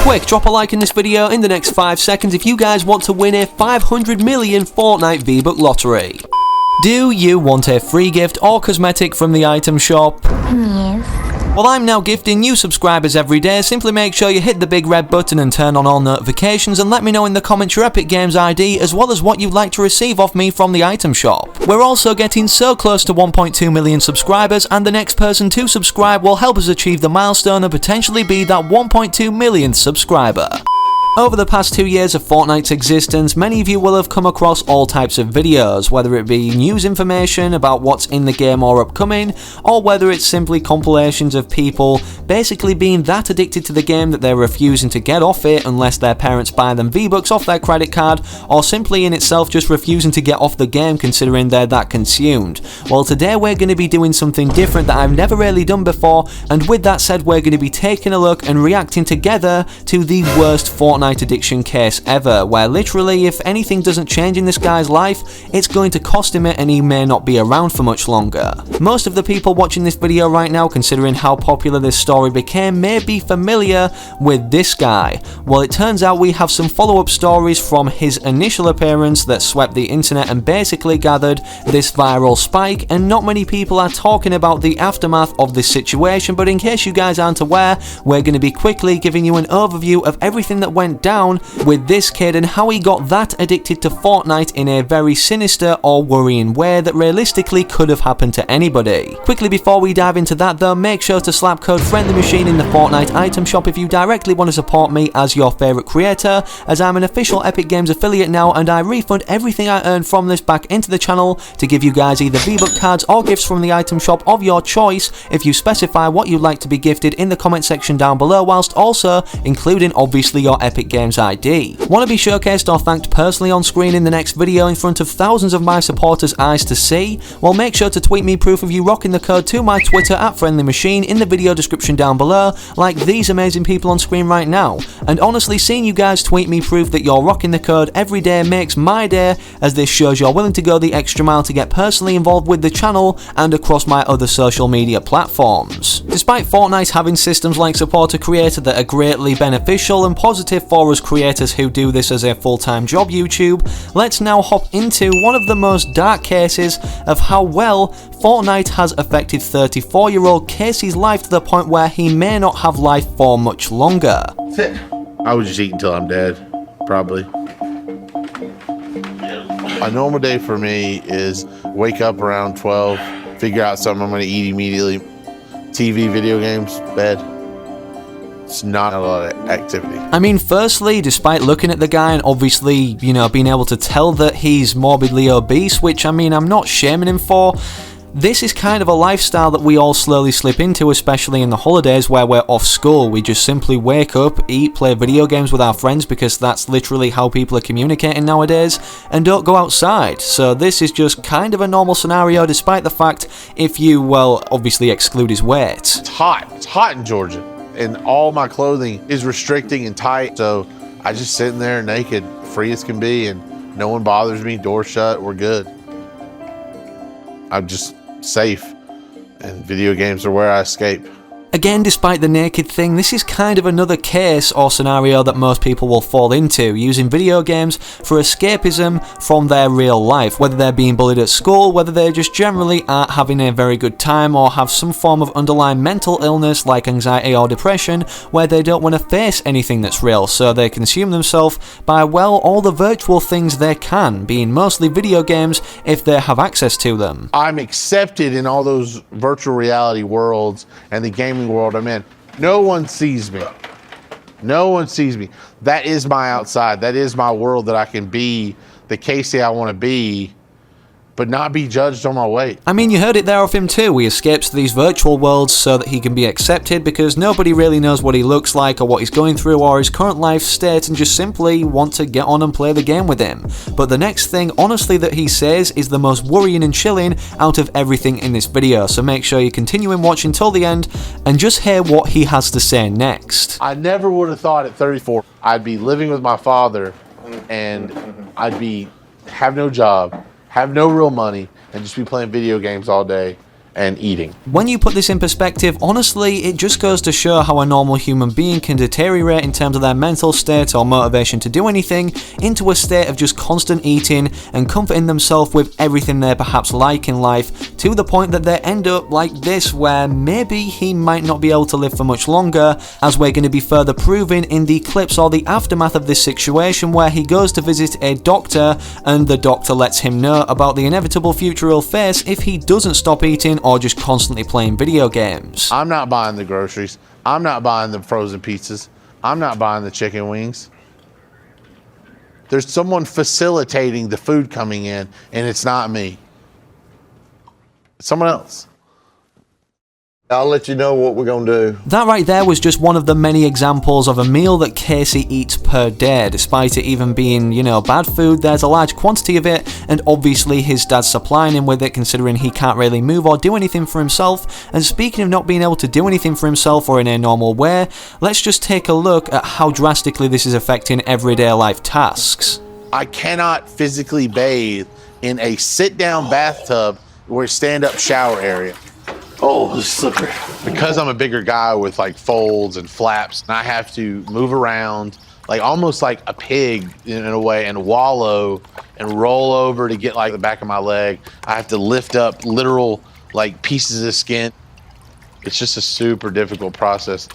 Quick, drop a like in this video in the next 5 seconds if you guys want to win a 500 million Fortnite V-Buck lottery. Do you want a free gift or cosmetic from the item shop? Yes. Well, I'm now gifting new subscribers every day. Simply make sure you hit the big red button and turn on all notifications, and let me know in the comments your Epic Games ID as well as what you'd like to receive off me from the item shop. We're also getting so close to 1.2 million subscribers, and the next person to subscribe will help us achieve the milestone and potentially be that 1.2 millionth subscriber. Over the past 2 years of Fortnite's existence, many of you will have come across all types of videos, whether it be news information about what's in the game or upcoming, or whether it's simply compilations of people basically being that addicted to the game that they're refusing to get off it unless their parents buy them V-Bucks off their credit card, or simply in itself just refusing to get off the game considering they're that consumed. Well, today we're going to be doing something different that I've never really done before, and with that said, we're going to be taking a look and reacting together to the worst Fortnite addiction case ever, where literally if anything doesn't change in this guy's life, it's going to cost him it and he may not be around for much longer. Most of the people watching this video right now, considering how popular this story became, may be familiar with this guy. Well, it turns out we have some follow-up stories from his initial appearance that swept the internet and basically gathered this viral spike, and not many people are talking about the aftermath of this situation, but in case you guys aren't aware, we're going to be quickly giving you an overview of everything that went down with this kid and how he got that addicted to Fortnite in a very sinister or worrying way that realistically could have happened to anybody. Quickly before we dive into that though, make sure to slap code FriendlyMachine in the Fortnite item shop if you directly want to support me as your favourite creator, as I'm an official Epic Games affiliate now and I refund everything I earn from this back into the channel to give you guys either V-Buck cards or gifts from the item shop of your choice if you specify what you'd like to be gifted in the comment section down below, whilst also including obviously your Epic Games ID. Want to be showcased or thanked personally on screen in the next video in front of thousands of my supporters' eyes to see? Well, make sure to tweet me proof of you rocking the code to my Twitter at FriendlyMachine in the video description down below, like these amazing people on screen right now. And honestly, seeing you guys tweet me proof that you're rocking the code every day makes my day, as this shows you're willing to go the extra mile to get personally involved with the channel and across my other social media platforms. Despite Fortnite having systems like Support a Creator that are greatly beneficial and positive for us creators who do this as a full-time job YouTube, let's now hop into one of the most dark cases of how well Fortnite has affected 34-year-old Casey's life to the point where he may not have life for much longer. Sit. I would just eat until I'm dead, probably. A normal day for me is wake up around 12, figure out something I'm going to eat immediately, TV, video games, bed. It's not a lot of activity. I mean, firstly, despite looking at the guy and obviously, you know, being able to tell that he's morbidly obese, which I mean, I'm not shaming him for, this is kind of a lifestyle that we all slowly slip into, especially in the holidays where we're off school. We just simply wake up, eat, play video games with our friends because that's literally how people are communicating nowadays, and don't go outside. So this is just kind of a normal scenario, despite the fact if you, well, obviously exclude his weight. It's hot in Georgia, and all my clothing is restricting and tight, so I just sitting there naked, free as can be, and no one bothers me, door shut, we're good. I'm just safe, and video games are where I escape. Again, despite the naked thing, this is kind of another case or scenario that most people will fall into, using video games for escapism from their real life, whether they're being bullied at school, whether they just generally aren't having a very good time, or have some form of underlying mental illness like anxiety or depression, where they don't want to face anything that's real, so they consume themselves by, well, all the virtual things they can, being mostly video games if they have access to them. I'm accepted in all those virtual reality worlds and the gaming world I'm in. No one sees me. No one sees me. That is my outside. That is my world that I can be the Casey I want to be, but not be judged on my weight. I mean, you heard it there of him too. He escapes to these virtual worlds so that he can be accepted because nobody really knows what he looks like or what he's going through or his current life state, and just simply want to get on and play the game with him. But the next thing, honestly, that he says is the most worrying and chilling out of everything in this video, so make sure you continue in watching till the end and just hear what he has to say next. I never would have thought at 34 I'd be living with my father and I'd have no job, have no real money, and just be playing video games all day and eating. When you put this in perspective, honestly, it just goes to show how a normal human being can deteriorate in terms of their mental state or motivation to do anything into a state of just constant eating and comforting themselves with everything they perhaps like in life, to the point that they end up like this, where maybe he might not be able to live for much longer, as we're going to be further proven in the clips or the aftermath of this situation, where he goes to visit a doctor and the doctor lets him know about the inevitable future he'll face if he doesn't stop eating or just constantly playing video games. I'm not buying the groceries. I'm not buying the frozen pizzas. I'm not buying the chicken wings. There's someone facilitating the food coming in, and it's not me. It's someone else. I'll let you know what we're going to do. That right there was just one of the many examples of a meal that Casey eats per day. Despite it even being, bad food, there's a large quantity of it, and obviously his dad's supplying him with it, considering he can't really move or do anything for himself. And speaking of not being able to do anything for himself or in a normal way, let's just take a look at how drastically this is affecting everyday life tasks. I cannot physically bathe in a sit-down bathtub or stand-up shower area. Oh, this is slippery. Because I'm a bigger guy with like folds and flaps, and I have to move around like almost like a pig in a way, and wallow and roll over to get like the back of my leg. I have to lift up literal like pieces of skin. It's just a super difficult process.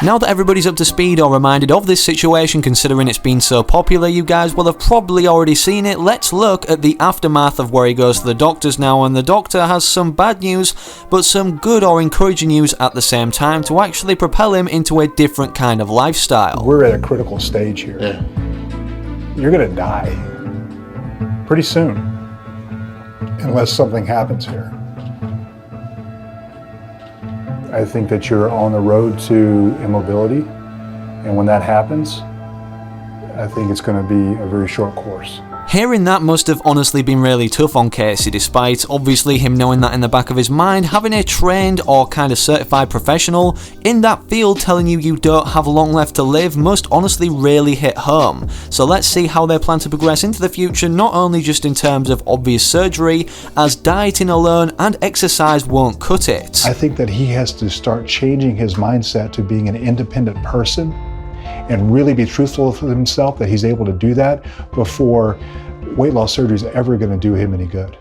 Now that everybody's up to speed or reminded of this situation, considering it's been so popular, you guys will have probably already seen it. Let's look at the aftermath of where he goes to the doctor's now, and the doctor has some bad news, but some good or encouraging news at the same time to actually propel him into a different kind of lifestyle. We're at a critical stage here. Yeah. You're gonna die pretty soon, unless something happens here. I think that you're on the road to immobility, and when that happens, I think it's going to be a very short course. Hearing that must have honestly been really tough on Casey, despite obviously him knowing that in the back of his mind. Having a trained or kind of certified professional in that field telling you don't have long left to live must honestly really hit home. So let's see how they plan to progress into the future, not only just in terms of obvious surgery, as dieting alone and exercise won't cut it. I think that he has to start changing his mindset to being an independent person and really be truthful with himself that he's able to do that before weight loss surgery is ever going to do him any good.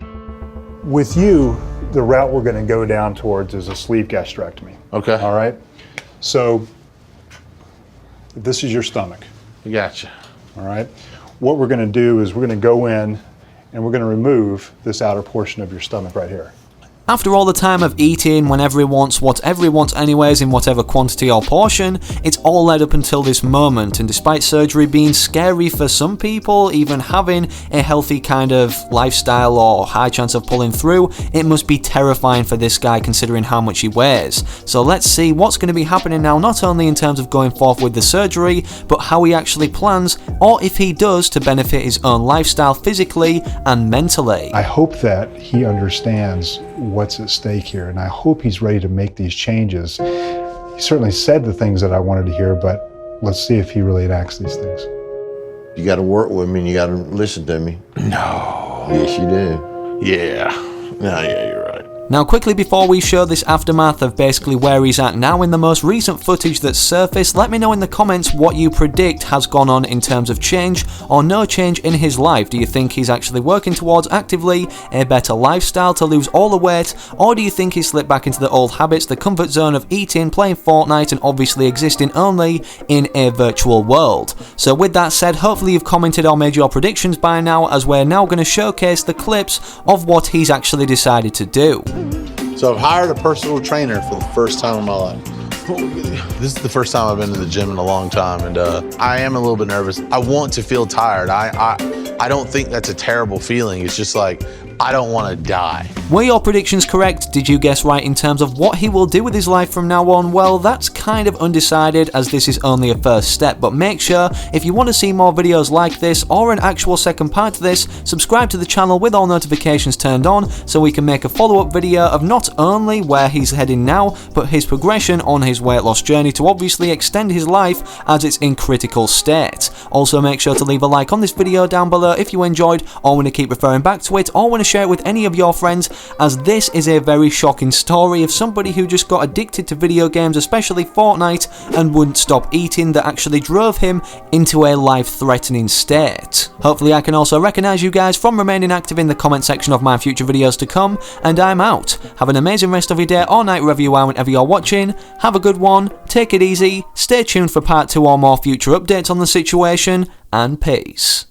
With you, the route we're going to go down towards is a sleeve gastrectomy. Okay. All right? So this is your stomach. Gotcha. All right? What we're going to do is we're going to go in and we're going to remove this outer portion of your stomach right here. After all the time of eating whenever he wants, whatever he wants anyways, in whatever quantity or portion, it's all led up until this moment, and despite surgery being scary for some people, even having a healthy kind of lifestyle or high chance of pulling through, it must be terrifying for this guy considering how much he weighs. So let's see what's going to be happening now, not only in terms of going forth with the surgery, but how he actually plans, or if he does, to benefit his own lifestyle physically and mentally. I hope that he understands what's at stake here, and I hope he's ready to make these changes. He certainly said the things that I wanted to hear, but let's see if he really enacts these things. You got to work with me and you got to listen to me. No. Yes, you do. Yeah. No, yeah, you're right. Now quickly before we show this aftermath of basically where he's at now in the most recent footage that's surfaced, let me know in the comments what you predict has gone on in terms of change or no change in his life. Do you think he's actually working towards actively a better lifestyle to lose all the weight, or do you think he's slipped back into the old habits, the comfort zone of eating, playing Fortnite, and obviously existing only in a virtual world? So with that said, hopefully you've commented or made your predictions by now, as we're now going to showcase the clips of what he's actually decided to do. So I've hired a personal trainer for the first time in my life. This is the first time I've been to the gym in a long time, and I am a little bit nervous. I want to feel tired. I don't think that's a terrible feeling. It's just like, I don't want to die. Were your predictions correct? Did you guess right in terms of what he will do with his life from now on? Well, that's kind of undecided, as this is only a first step, but make sure, if you want to see more videos like this or an actual second part to this, subscribe to the channel with all notifications turned on so we can make a follow-up video of not only where he's heading now, but his progression on his weight loss journey to obviously extend his life as it's in critical state. Also make sure to leave a like on this video down below if you enjoyed, or want to keep referring back to it, or want to share it with any of your friends, as this is a very shocking story of somebody who just got addicted to video games, especially Fortnite, and wouldn't stop eating, that actually drove him into a life-threatening state. Hopefully I can also recognise you guys from remaining active in the comment section of my future videos to come, and I'm out. Have an amazing rest of your day or night wherever you are whenever you're watching. Have a good one, take it easy, stay tuned for part 2 or more future updates on the situation, and peace.